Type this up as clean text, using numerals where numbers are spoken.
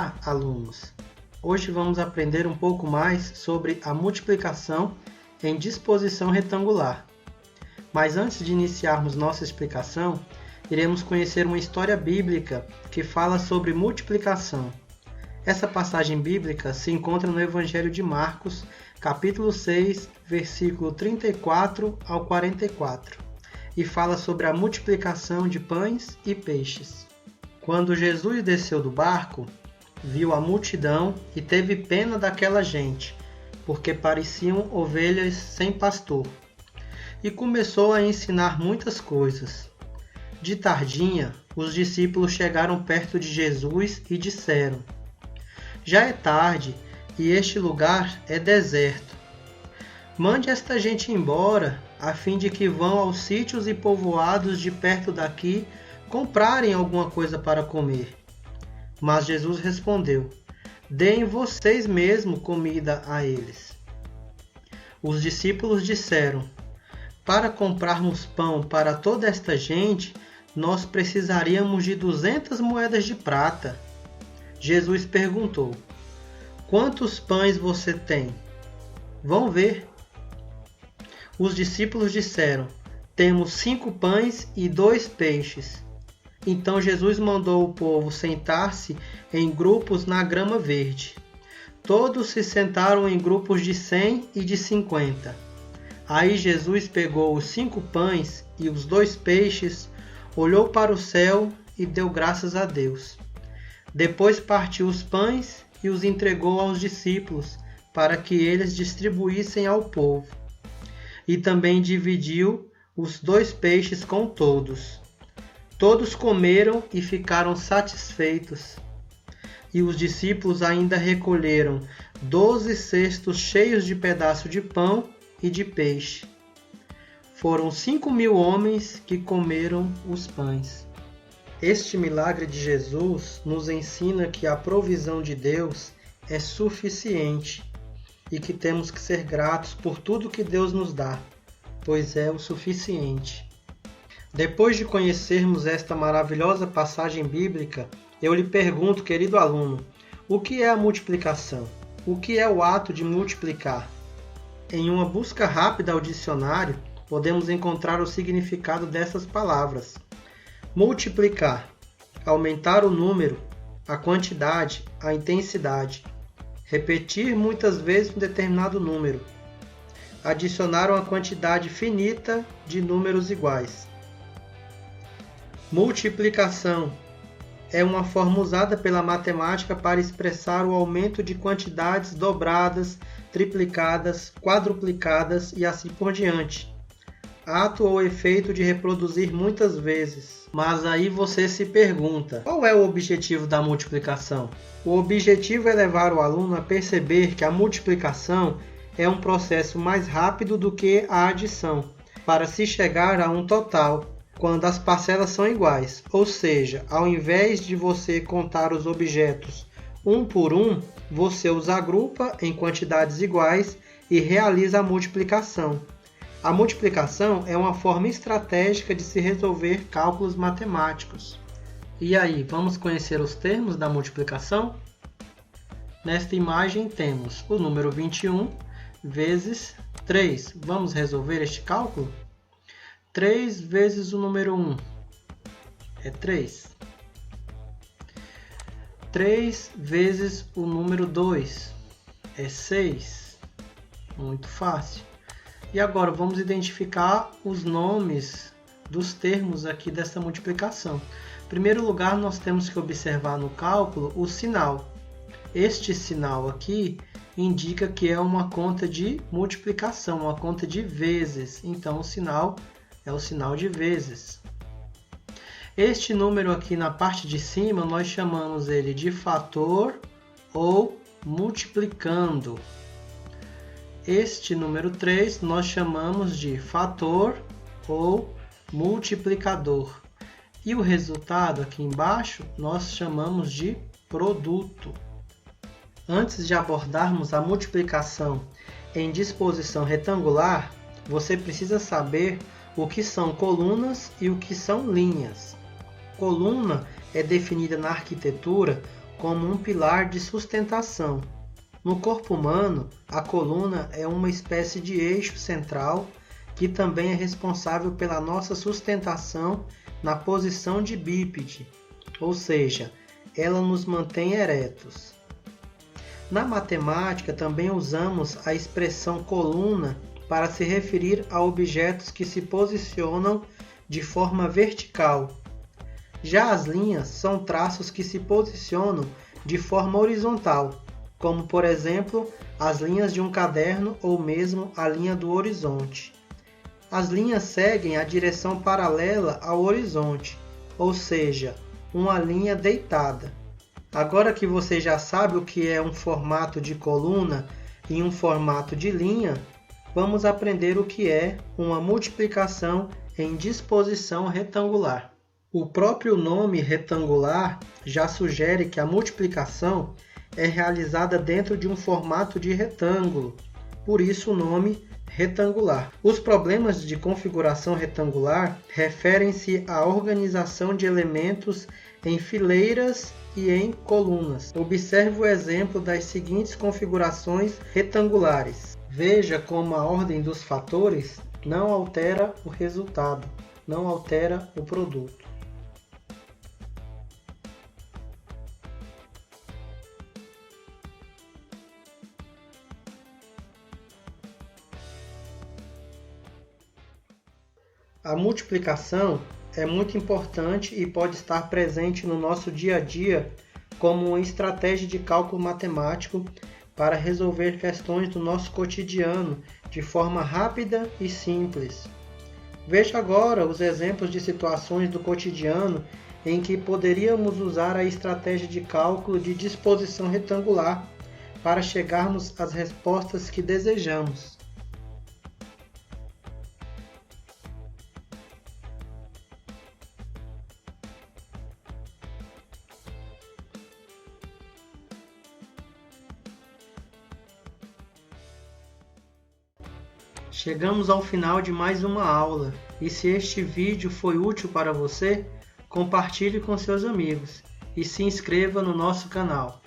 Olá, alunos! Hoje vamos aprender um pouco mais sobre a multiplicação em disposição retangular. Mas antes de iniciarmos nossa explicação, iremos conhecer uma história bíblica que fala sobre multiplicação. Essa passagem bíblica se encontra no Evangelho de Marcos, capítulo 6, versículo 34 ao 44, e fala sobre a multiplicação de pães e peixes. Quando Jesus desceu do barco, viu a multidão e teve pena daquela gente, porque pareciam ovelhas sem pastor, e começou a ensinar muitas coisas. De tardinha, os discípulos chegaram perto de Jesus e disseram: Já é tarde e este lugar é deserto. Mande esta gente embora, a fim de que vão aos sítios e povoados de perto daqui comprarem alguma coisa para comer. Mas Jesus respondeu: Deem vocês mesmo comida a eles. Os discípulos disseram: Para comprarmos pão para toda esta gente, nós precisaríamos de 200 moedas de prata. Jesus perguntou: Quantos pães você tem? Vão ver. Os discípulos disseram: Temos 5 pães e 2 peixes. Então Jesus mandou o povo sentar-se em grupos na grama verde. Todos se sentaram em grupos de 100 e de 50. Aí Jesus pegou os 5 pães e os 2 peixes, olhou para o céu e deu graças a Deus. Depois partiu os pães e os entregou aos discípulos, para que eles distribuíssem ao povo. E também dividiu os 2 peixes com todos. Todos comeram e ficaram satisfeitos. E os discípulos ainda recolheram 12 cestos cheios de pedaços de pão e de peixe. Foram 5.000 homens que comeram os pães. Este milagre de Jesus nos ensina que a provisão de Deus é suficiente e que temos que ser gratos por tudo que Deus nos dá, pois é o suficiente. Depois de conhecermos esta maravilhosa passagem bíblica, eu lhe pergunto, querido aluno, o que é a multiplicação? O que é o ato de multiplicar? Em uma busca rápida ao dicionário, podemos encontrar o significado dessas palavras. Multiplicar, aumentar o número, a quantidade, a intensidade. Repetir muitas vezes um determinado número. Adicionar uma quantidade finita de números iguais. Multiplicação é uma forma usada pela matemática para expressar o aumento de quantidades dobradas, triplicadas, quadruplicadas e assim por diante. Ato ou efeito de reproduzir muitas vezes. Mas aí você se pergunta, qual é o objetivo da multiplicação? O objetivo é levar o aluno a perceber que a multiplicação é um processo mais rápido do que a adição, para se chegar a um total, quando as parcelas são iguais, ou seja, ao invés de você contar os objetos um por um, você os agrupa em quantidades iguais e realiza a multiplicação. A multiplicação é uma forma estratégica de se resolver cálculos matemáticos. E aí, vamos conhecer os termos da multiplicação? Nesta imagem temos o número 21 vezes 3. Vamos resolver este cálculo? 3 vezes o número 1 é 3. 3 vezes o número 2 é 6. Muito fácil. E agora vamos identificar os nomes dos termos aqui dessa multiplicação. Em primeiro lugar, nós temos que observar no cálculo o sinal. Este sinal aqui indica que é uma conta de multiplicação, uma conta de vezes. Então o sinal é o sinal de vezes. Este número aqui na parte de cima, nós chamamos ele de fator ou multiplicando. Este número 3, nós chamamos de fator ou multiplicador. E o resultado aqui embaixo, nós chamamos de produto. Antes de abordarmos a multiplicação em disposição retangular, você precisa saber o que são colunas e o que são linhas. Coluna é definida na arquitetura como um pilar de sustentação. No corpo humano, a coluna é uma espécie de eixo central que também é responsável pela nossa sustentação na posição de bípede, ou seja, ela nos mantém eretos. Na matemática, também usamos a expressão coluna para se referir a objetos que se posicionam de forma vertical. Já as linhas são traços que se posicionam de forma horizontal, como por exemplo as linhas de um caderno ou mesmo a linha do horizonte. As linhas seguem a direção paralela ao horizonte, ou seja, uma linha deitada. Agora que você já sabe o que é um formato de coluna e um formato de linha, vamos aprender o que é uma multiplicação em disposição retangular. O próprio nome retangular já sugere que a multiplicação é realizada dentro de um formato de retângulo, por isso o nome retangular. Os problemas de configuração retangular referem-se à organização de elementos em fileiras e em colunas. Observe o exemplo das seguintes configurações retangulares. Veja como a ordem dos fatores não altera o resultado, não altera o produto. A multiplicação é muito importante e pode estar presente no nosso dia a dia como uma estratégia de cálculo matemático para resolver questões do nosso cotidiano de forma rápida e simples. Veja agora os exemplos de situações do cotidiano em que poderíamos usar a estratégia de cálculo de disposição retangular para chegarmos às respostas que desejamos. Chegamos ao final de mais uma aula e se este vídeo foi útil para você, compartilhe com seus amigos e se inscreva no nosso canal.